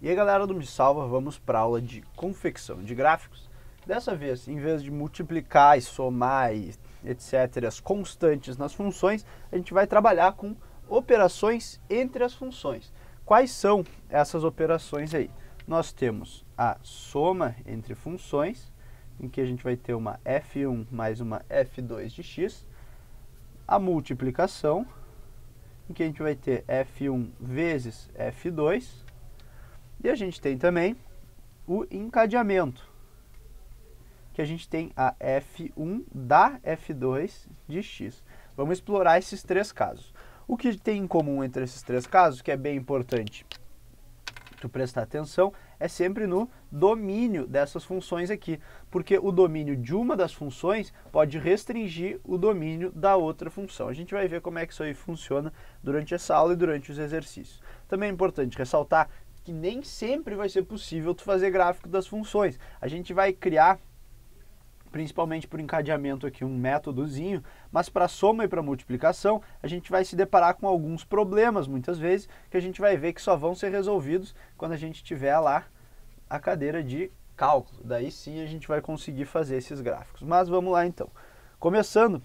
E aí galera do Me Salva, vamos para a aula de confecção de gráficos. Dessa vez, em vez de multiplicar e somar e etc. as constantes nas funções, a gente vai trabalhar com operações entre as funções. Quais são essas operações aí? Nós temos a soma entre funções, em que a gente vai ter uma f1 mais uma f2 de x, a multiplicação, em que a gente vai ter f1 vezes f2, e a gente tem também o encadeamento, que a gente tem a f1 da f2 de x. Vamos explorar esses três casos. O que tem em comum entre esses três casos, que é bem importante tu prestar atenção, é sempre no domínio dessas funções aqui, porque o domínio de uma das funções pode restringir o domínio da outra função. A gente vai ver como é que isso aí funciona durante essa aula e durante os exercícios. Também é importante ressaltar que nem sempre vai ser possível tu fazer gráfico das funções. A gente vai criar, principalmente por encadeamento aqui, um métodozinho, mas para soma e para multiplicação, a gente vai se deparar com alguns problemas, muitas vezes, que a gente vai ver que só vão ser resolvidos quando a gente tiver lá a cadeira de cálculo. Daí sim a gente vai conseguir fazer esses gráficos. Mas vamos lá então. Começando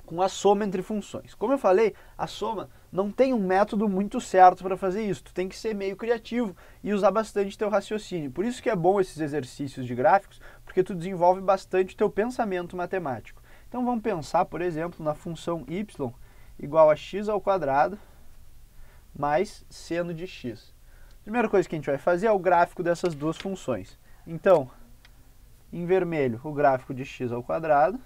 com a soma entre funções. Como eu falei, a soma não tem um método muito certo para fazer isso. Tu tem que ser meio criativo e usar bastante teu raciocínio. Por isso que é bom esses exercícios de gráficos, porque tu desenvolve bastante teu pensamento matemático. Então vamos pensar, por exemplo, na função y igual a x ao quadrado mais seno de x. A primeira coisa que a gente vai fazer é o gráfico dessas duas funções. Então, em vermelho, o gráfico de x ao quadrado,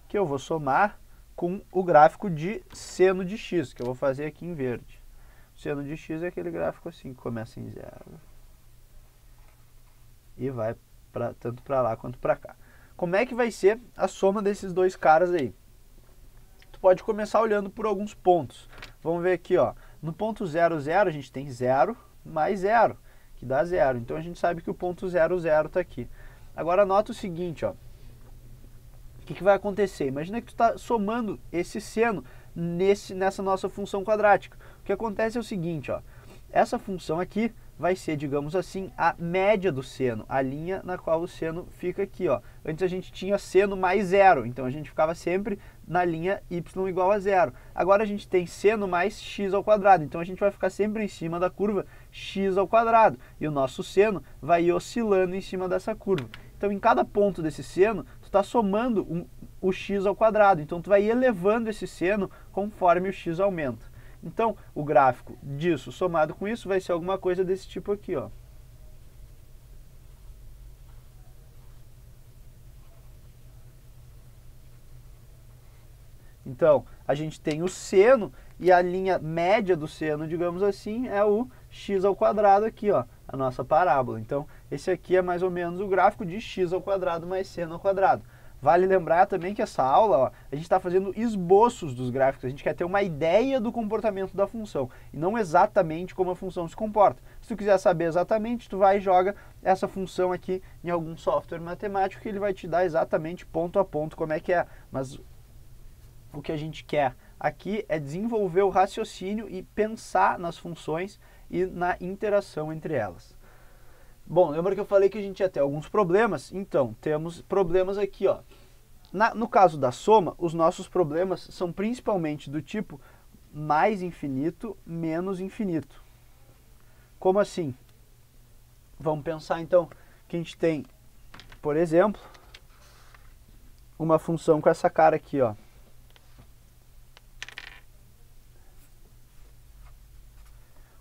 que eu vou somar com o gráfico de seno de x, que eu vou fazer aqui em verde. O seno de x é aquele gráfico assim, que começa em 0 e vai tanto para lá quanto para cá. Como é que vai ser a soma desses dois caras aí? Tu pode começar olhando por alguns pontos. Vamos ver aqui, ó. No ponto 0, 0, a gente tem 0 mais 0, que dá 0. Então a gente sabe que o ponto 0, 0 está aqui. Agora nota o seguinte, ó. O que vai acontecer? Imagina que tu está somando esse seno nessa nossa função quadrática. O que acontece é o seguinte, ó, essa função aqui vai ser, digamos assim, a média do seno, a linha na qual o seno fica aqui, ó. Antes a gente tinha seno mais 0, então a gente ficava sempre na linha y igual a 0. Agora a gente tem seno mais x ao quadrado, então a gente vai ficar sempre em cima da curva x ao quadrado, e o nosso seno vai ir oscilando em cima dessa curva. Então, em cada ponto desse seno, tu está somando o x ao quadrado. Então, tu vai elevando esse seno conforme o x aumenta. Então, o gráfico disso somado com isso vai ser alguma coisa desse tipo aqui, ó. Então, a gente tem o seno e a linha média do seno, digamos assim, é o x ao quadrado aqui, ó, a nossa parábola. Então, esse aqui é mais ou menos o gráfico de x ao quadrado mais seno ao quadrado. Vale lembrar também que essa aula, ó, a gente está fazendo esboços dos gráficos, a gente quer ter uma ideia do comportamento da função, e não exatamente como a função se comporta. Se tu quiser saber exatamente, tu vai e joga essa função aqui em algum software matemático, que ele vai te dar exatamente ponto a ponto como é que é. Mas o que a gente quer aqui é desenvolver o raciocínio e pensar nas funções e na interação entre elas. Bom, lembra que eu falei que a gente ia ter alguns problemas? Então, temos problemas aqui, ó. No caso da soma, os nossos problemas são principalmente do tipo mais infinito, menos infinito. Como assim? Vamos pensar então que a gente tem, por exemplo, uma função com essa cara aqui, ó.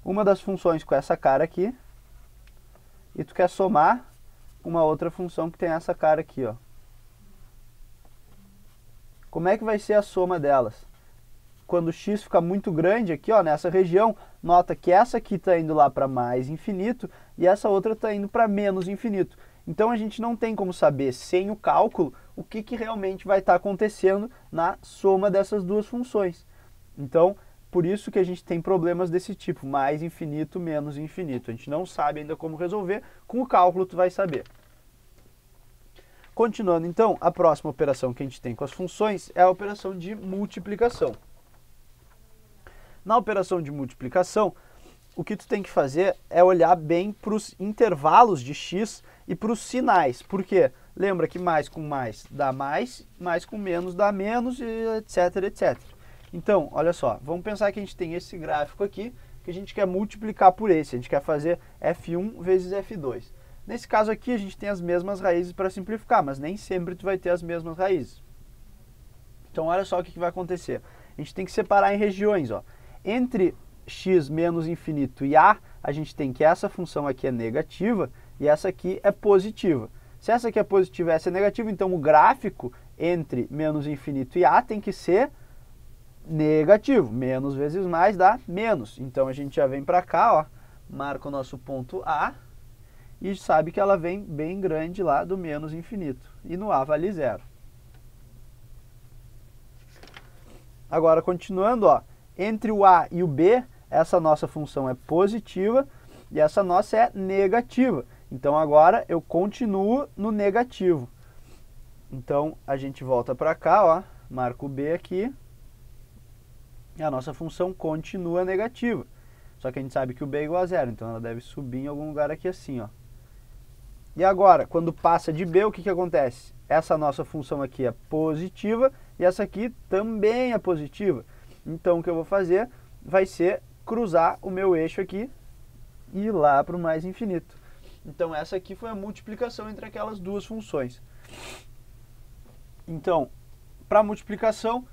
Uma das funções com essa cara aqui, e tu quer somar uma outra função que tem essa cara aqui, ó. Como é que vai ser a soma delas? Quando o x fica muito grande aqui, ó, nessa região, nota que essa aqui está indo lá para mais infinito e essa outra está indo para menos infinito. Então a gente não tem como saber, sem o cálculo, o que realmente vai estar acontecendo na soma dessas duas funções. Então, por isso que a gente tem problemas desse tipo, mais infinito, menos infinito. A gente não sabe ainda como resolver, com o cálculo tu vai saber. Continuando então, a próxima operação que a gente tem com as funções é a operação de multiplicação. Na operação de multiplicação, o que tu tem que fazer é olhar bem para os intervalos de x e para os sinais. Por quê? Lembra que mais com mais dá mais, mais com menos dá menos, e etc, etc. Então, olha só, vamos pensar que a gente tem esse gráfico aqui, que a gente quer multiplicar por esse, a gente quer fazer f1 vezes f2. Nesse caso aqui, a gente tem as mesmas raízes para simplificar, mas nem sempre tu vai ter as mesmas raízes. Então, olha só o que vai acontecer. A gente tem que separar em regiões, ó. Entre x menos infinito e a gente tem que essa função aqui é negativa e essa aqui é positiva. Se essa aqui é positiva e essa é negativa, então o gráfico entre menos infinito e a tem que ser negativo. Menos vezes mais dá menos. Então a gente já vem para cá, ó, marca o nosso ponto A e sabe que ela vem bem grande lá do menos infinito. E no A vale 0. Agora, continuando, ó, entre o A e o B, essa nossa função é positiva e essa nossa é negativa. Então, agora eu continuo no negativo. Então, a gente volta para cá, ó, marca o B aqui, e a nossa função continua negativa. Só que a gente sabe que o B é igual a 0, então ela deve subir em algum lugar aqui assim, ó. E agora, quando passa de B, o que acontece? Essa nossa função aqui é positiva e essa aqui também é positiva. Então, o que eu vou fazer vai ser cruzar o meu eixo aqui e ir lá para o mais infinito. Então, essa aqui foi a multiplicação entre aquelas duas funções. Então, para multiplicação,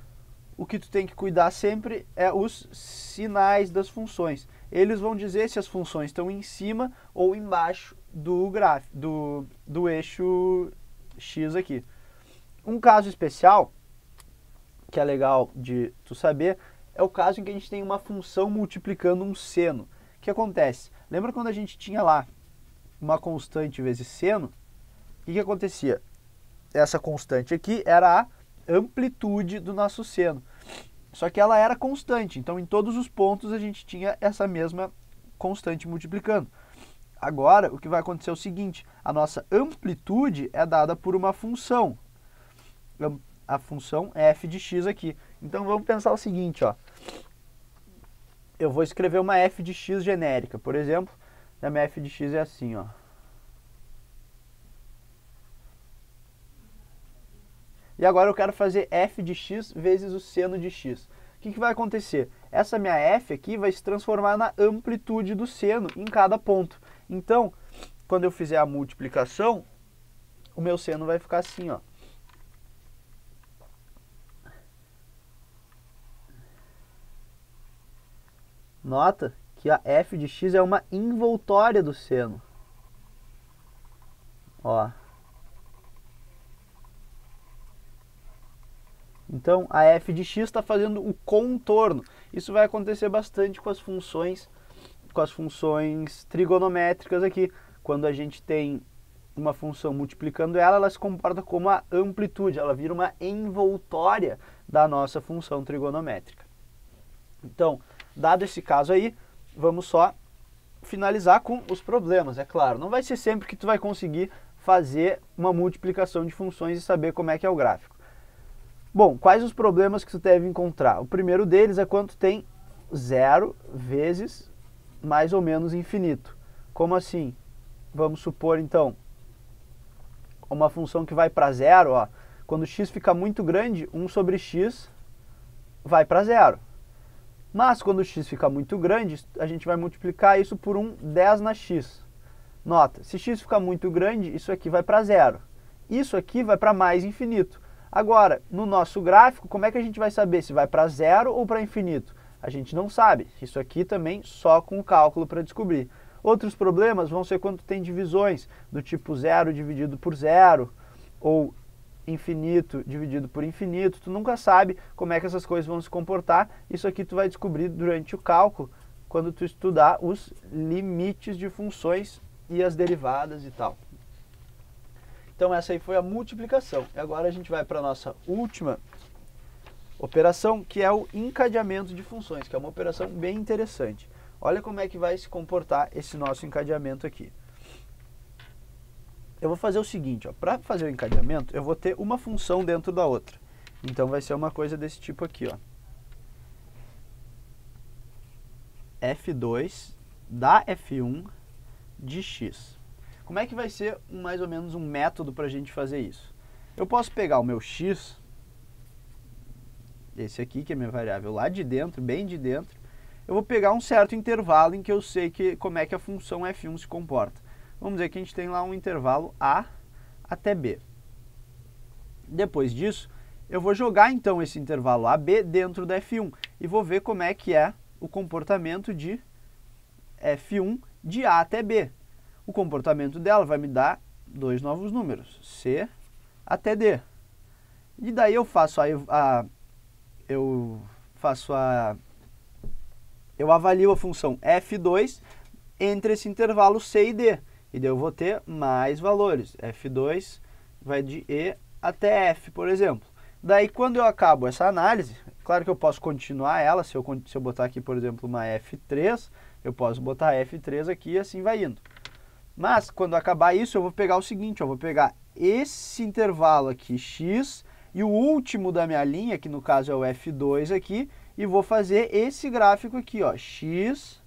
o que tu tem que cuidar sempre é os sinais das funções. Eles vão dizer se as funções estão em cima ou embaixo do gráfico, do eixo x aqui. Um caso especial, que é legal de tu saber, é o caso em que a gente tem uma função multiplicando um seno. O que acontece? Lembra quando a gente tinha lá uma constante vezes seno? O que acontecia? Essa constante aqui era a amplitude do nosso seno. Só que ela era constante, então em todos os pontos a gente tinha essa mesma constante multiplicando. Agora, o que vai acontecer é o seguinte, a nossa amplitude é dada por uma função. A função f de x aqui. Então vamos pensar o seguinte, ó. Eu vou escrever uma f de x genérica, por exemplo, a minha f de x é assim, ó. E agora eu quero fazer f de x vezes o seno de x. O que vai acontecer? Essa minha f aqui vai se transformar na amplitude do seno em cada ponto. Então, quando eu fizer a multiplicação, o meu seno vai ficar assim, ó. Nota que a f de x é uma envoltória do seno. Ó. Então, a f de x está fazendo o contorno. Isso vai acontecer bastante com as funções trigonométricas aqui. Quando a gente tem uma função multiplicando ela, ela se comporta como a amplitude. Ela vira uma envoltória da nossa função trigonométrica. Então, dado esse caso aí, vamos só finalizar com os problemas, é claro. Não vai ser sempre que tu vai conseguir fazer uma multiplicação de funções e saber como é que é o gráfico. Bom, quais os problemas que tu deve encontrar? O primeiro deles é quando tu tem 0 vezes mais ou menos infinito. Como assim? Vamos supor, então, uma função que vai para 0, ó, quando x fica muito grande, 1 sobre x vai para 0. Mas quando x fica muito grande, a gente vai multiplicar isso por 10 na x. Nota, se x ficar muito grande, isso aqui vai para 0. Isso aqui vai para mais infinito. Agora, no nosso gráfico, como é que a gente vai saber se vai para 0 ou para infinito? A gente não sabe. Isso aqui também só com o cálculo para descobrir. Outros problemas vão ser quando tem divisões, do tipo 0 dividido por 0, ou infinito dividido por infinito. Tu nunca sabe como é que essas coisas vão se comportar. Isso aqui tu vai descobrir durante o cálculo, quando tu estudar os limites de funções e as derivadas e tal. Então essa aí foi a multiplicação. E agora a gente vai para a nossa última operação, que é o encadeamento de funções, que é uma operação bem interessante. Olha como é que vai se comportar esse nosso encadeamento aqui. Eu vou fazer o seguinte, para fazer o encadeamento, eu vou ter uma função dentro da outra. Então vai ser uma coisa desse tipo aqui, ó. f2 da F1 de x. Como é que vai ser mais ou menos um método para a gente fazer isso? Eu posso pegar o meu x, esse aqui que é minha variável lá de dentro, bem de dentro, eu vou pegar um certo intervalo em que eu sei como é que a função f1 se comporta. Vamos dizer que a gente tem lá um intervalo a até b. Depois disso, eu vou jogar então esse intervalo AB dentro da F1 e vou ver como é que é o comportamento de F1 de A até B. O comportamento dela vai me dar dois novos números, C até D. E daí eu avalio a função F2 entre esse intervalo C e D. E daí eu vou ter mais valores. F2 vai de E até F, por exemplo. Daí, quando eu acabo essa análise, claro que eu posso continuar ela, se eu botar aqui, por exemplo, uma F3, eu posso botar F3 aqui e assim vai indo. Mas, quando acabar isso, eu vou pegar o seguinte, eu vou pegar esse intervalo aqui, x, e o último da minha linha, que no caso é o F2 aqui, e vou fazer esse gráfico aqui, ó, x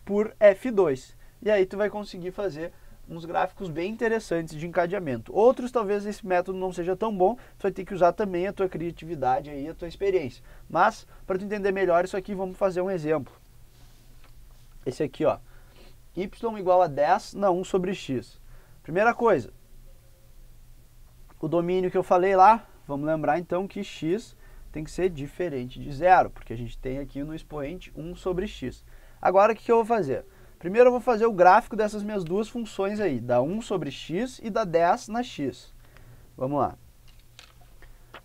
por F2. E aí tu vai conseguir fazer uns gráficos bem interessantes de encadeamento. Outros, talvez esse método não seja tão bom, tu vai ter que usar também a tua criatividade aí, a tua experiência. Mas, para tu entender melhor isso aqui, vamos fazer um exemplo. Esse aqui, ó, y igual a 10 na 1 sobre x. Primeira coisa, o domínio que eu falei lá, vamos lembrar então que x tem que ser diferente de zero, porque a gente tem aqui no expoente 1 sobre x. Agora, o que eu vou fazer? Primeiro eu vou fazer o gráfico dessas minhas duas funções aí, da 1 sobre x e da 10 na x. Vamos lá.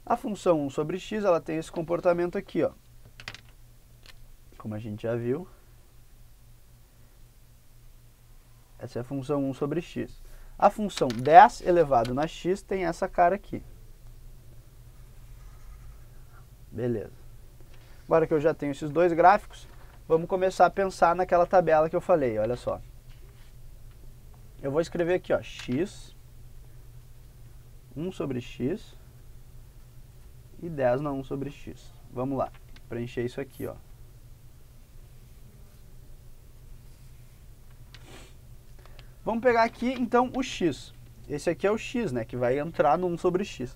A função 1 sobre x, ela tem esse comportamento aqui, ó. Como a gente já viu. Essa é a função 1 sobre x. A função 10 elevado na x tem essa cara aqui. Beleza. Agora que eu já tenho esses dois gráficos, vamos começar a pensar naquela tabela que eu falei, olha só. Eu vou escrever aqui, ó, x, 1 sobre x e 10 na 1 sobre x. Vamos lá, preencher isso aqui, ó. Vamos pegar aqui, então, o x. Esse aqui é o x, né, que vai entrar no 1 sobre x.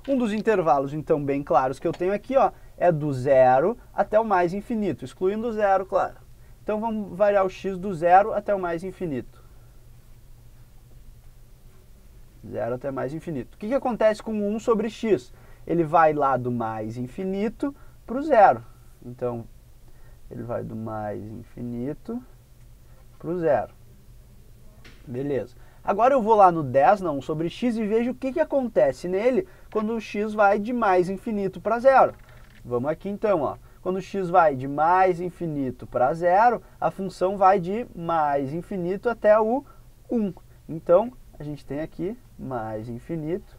Um dos intervalos, então, bem claros que eu tenho aqui, ó, é do zero até o mais infinito, excluindo o zero, claro. Então, vamos variar o x do zero até o mais infinito. Zero até mais infinito. O que acontece com o 1 sobre x? Ele vai lá do mais infinito para o zero. Então, ele vai do mais infinito para o zero. Beleza. Agora eu vou lá no 10 na 1 sobre x e vejo o que acontece nele quando o x vai de mais infinito para zero. Vamos aqui então, ó. Quando o x vai de mais infinito para zero, a função vai de mais infinito até o 1. Então, a gente tem aqui mais infinito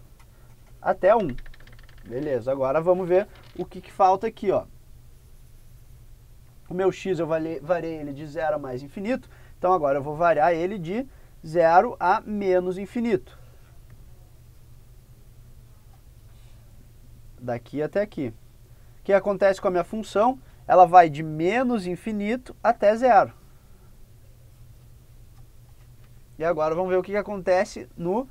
até 1. Beleza, agora vamos ver o que falta aqui, ó. O meu x eu variei ele de 0 a mais infinito, então agora eu vou variar ele de 0 a menos infinito. Daqui até aqui. O que acontece com a minha função? Ela vai de menos infinito até zero. E agora vamos ver o que acontece no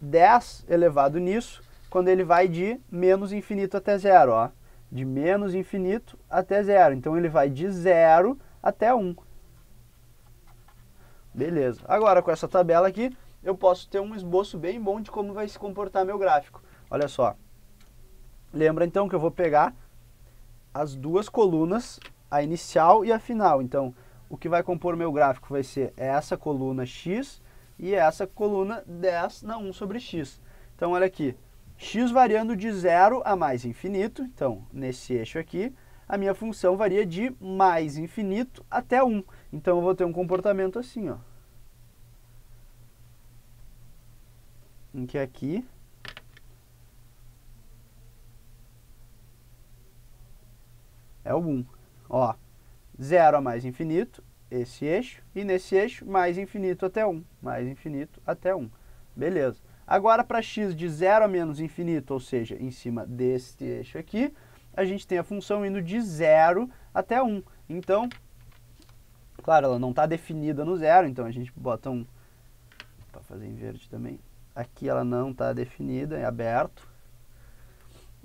10 elevado nisso, quando ele vai de menos infinito até zero, ó. De menos infinito até zero. Então ele vai de 0 até 1. Beleza. Agora com essa tabela aqui, eu posso ter um esboço bem bom de como vai se comportar meu gráfico. Olha só. Lembra então que eu vou pegar as duas colunas, a inicial e a final. Então, o que vai compor o meu gráfico vai ser essa coluna x e essa coluna 10 na 1 sobre x. Então, olha aqui, x variando de 0 a mais infinito. Então, nesse eixo aqui, a minha função varia de mais infinito até 1. Então, eu vou ter um comportamento assim, ó. Em que aqui é o 1. Ó, 0 a mais infinito, esse eixo, e nesse eixo, mais infinito até 1. Mais infinito até 1. Beleza. Agora, para x de 0 a menos infinito, ou seja, em cima deste eixo aqui, a gente tem a função indo de 0 até 1. Então, Claro, ela não está definida no zero, então a gente bota um, para fazer em verde também. Aqui ela não está definida, é aberto.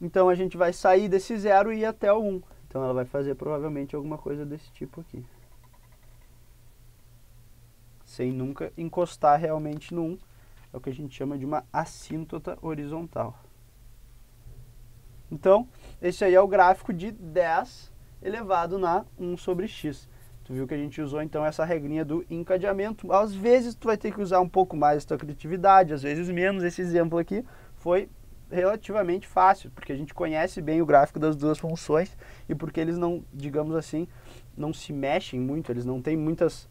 Então a gente vai sair desse zero e ir até o 1. Então ela vai fazer provavelmente alguma coisa desse tipo aqui. Sem nunca encostar realmente no 1. É o que a gente chama de uma assíntota horizontal. Então, esse aí é o gráfico de 10 elevado na 1 sobre x. Tu viu que a gente usou então essa regrinha do encadeamento. Às vezes tu vai ter que usar um pouco mais a tua criatividade, às vezes menos. Esse exemplo aqui foi relativamente fácil, porque a gente conhece bem o gráfico das duas funções e porque eles não, digamos assim, não se mexem muito, eles não têm muitas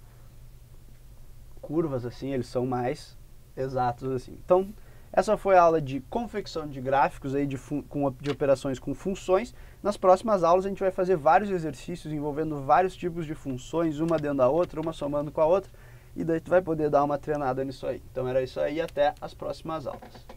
curvas assim, eles são mais exatos assim. Então, essa foi a aula de confecção de gráficos aí de operações com funções. Nas próximas aulas a gente vai fazer vários exercícios envolvendo vários tipos de funções, uma dentro da outra, uma somando com a outra, e daí tu vai poder dar uma treinada nisso aí. Então era isso aí, até as próximas aulas.